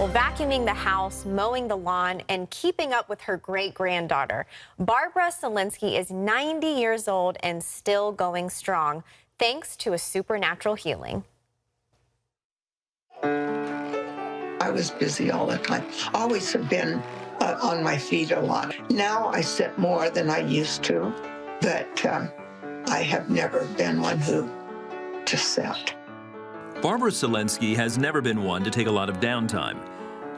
Well, vacuuming the house, mowing the lawn, and keeping up with her great-granddaughter. Barbara Selinsky is 90 years old and still going strong, thanks to a supernatural healing. I was busy all the time. Always have been on my feet a lot. Now I sit more than I used to, but I have never been one who just sat. Barbara Selinsky has never been one to take a lot of downtime.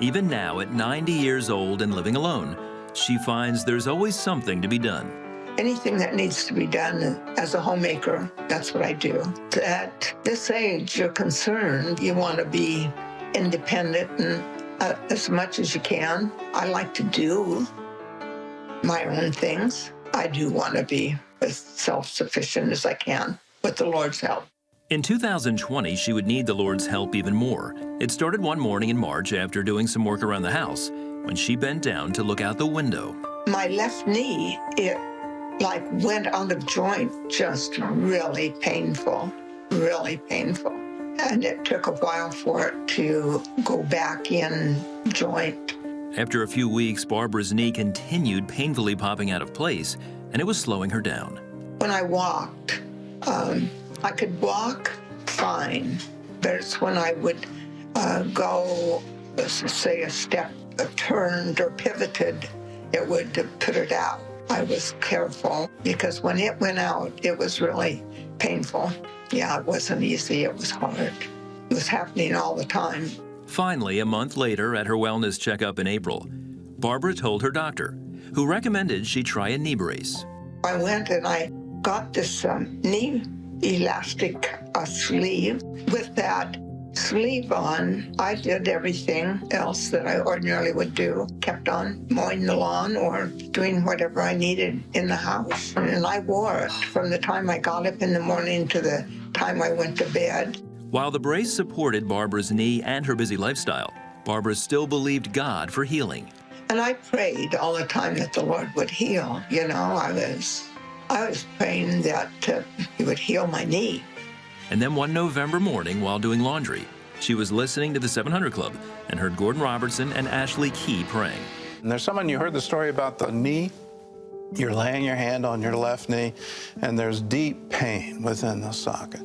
Even now, at 90 years old and living alone, she finds there's always something to be done. Anything that needs to be done as a homemaker, that's what I do. At this age, you're concerned. You want to be independent and as much as you can. I like to do my own things. I do want to be as self-sufficient as I can with the Lord's help. In 2020, she would need the Lord's help even more. It started one morning in March after doing some work around the house when she bent down to look out the window. My left knee, it like went out of joint, just really painful, really painful. And it took a while for it to go back in joint. After a few weeks, Barbara's knee continued painfully popping out of place, and it was slowing her down. When I walked, I could walk fine, but it's when I would go, say, a step turned or pivoted, it would put it out. I was careful because when it went out, it was really painful. Yeah, it wasn't easy. It was hard. It was happening all the time. Finally, a month later, at her wellness checkup in April, Barbara told her doctor, who recommended she try a knee brace. I went and I got this knee elastic sleeve. With that sleeve on, I did everything else that I ordinarily would do. Kept on mowing the lawn or doing whatever I needed in the house. And I wore it from the time I got up in the morning to the time I went to bed. While the brace supported Barbara's knee and her busy lifestyle, Barbara still believed God for healing. And I prayed all the time that the Lord would heal. You know, I was praying that He would heal my knee. And then one November morning, while doing laundry, she was listening to the 700 Club and heard Gordon Robertson and Ashley Key praying. And there's someone, you heard the story about the knee. You're laying your hand on your left knee, and there's deep pain within the socket.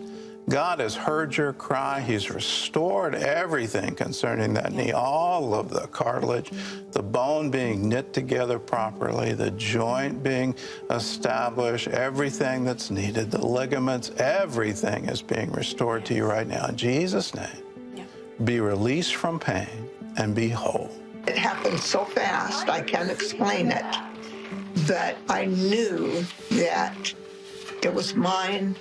God has heard your cry. He's restored everything concerning that knee, all of the cartilage, the bone being knit together properly, the joint being established, everything that's needed, the ligaments, everything is being restored to you right now. In Jesus' name, be released from pain and be whole. It happened so fast, I can't explain it. But I knew that it was mine.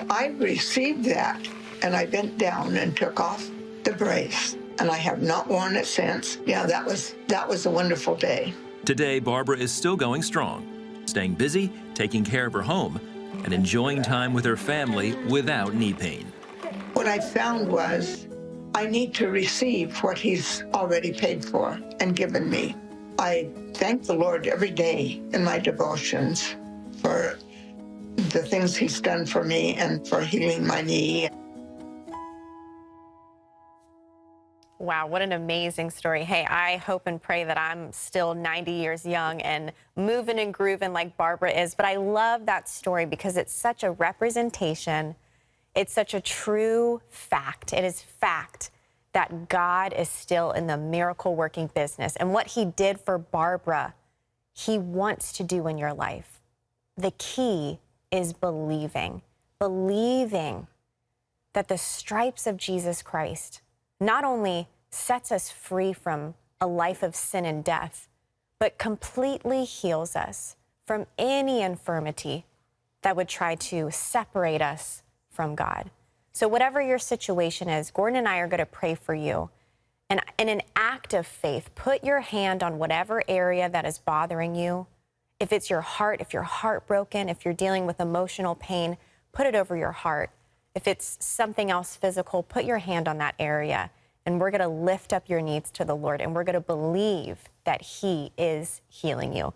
I received that, and I bent down and took off the brace, and I have not worn it since. Yeah, that was a wonderful day. Today, Barbara is still going strong, staying busy, taking care of her home, and enjoying time with her family without knee pain. What I found was I need to receive what He's already paid for and given me. I thank the Lord every day in my devotions for the things He's done for me and for healing my knee. Wow, what an amazing story. Hey, I hope and pray that I'm still 90 years young and moving and grooving like Barbara is. But I love that story because it's such a representation. It's such a true fact. It is fact that God is still in the miracle-working business. And what He did for Barbara, He wants to do in your life. The key is believing that the stripes of Jesus Christ not only sets us free from a life of sin and death, but completely heals us from any infirmity that would try to separate us from God. So whatever your situation is, Gordon and I are going to pray for you. And in an act of faith, put your hand on whatever area that is bothering you. If it's your heart, if you're heartbroken, if you're dealing with emotional pain, put it over your heart. If it's something else physical, put your hand on that area. And we're going to lift up your needs to the Lord, and we're going to believe that He is healing you.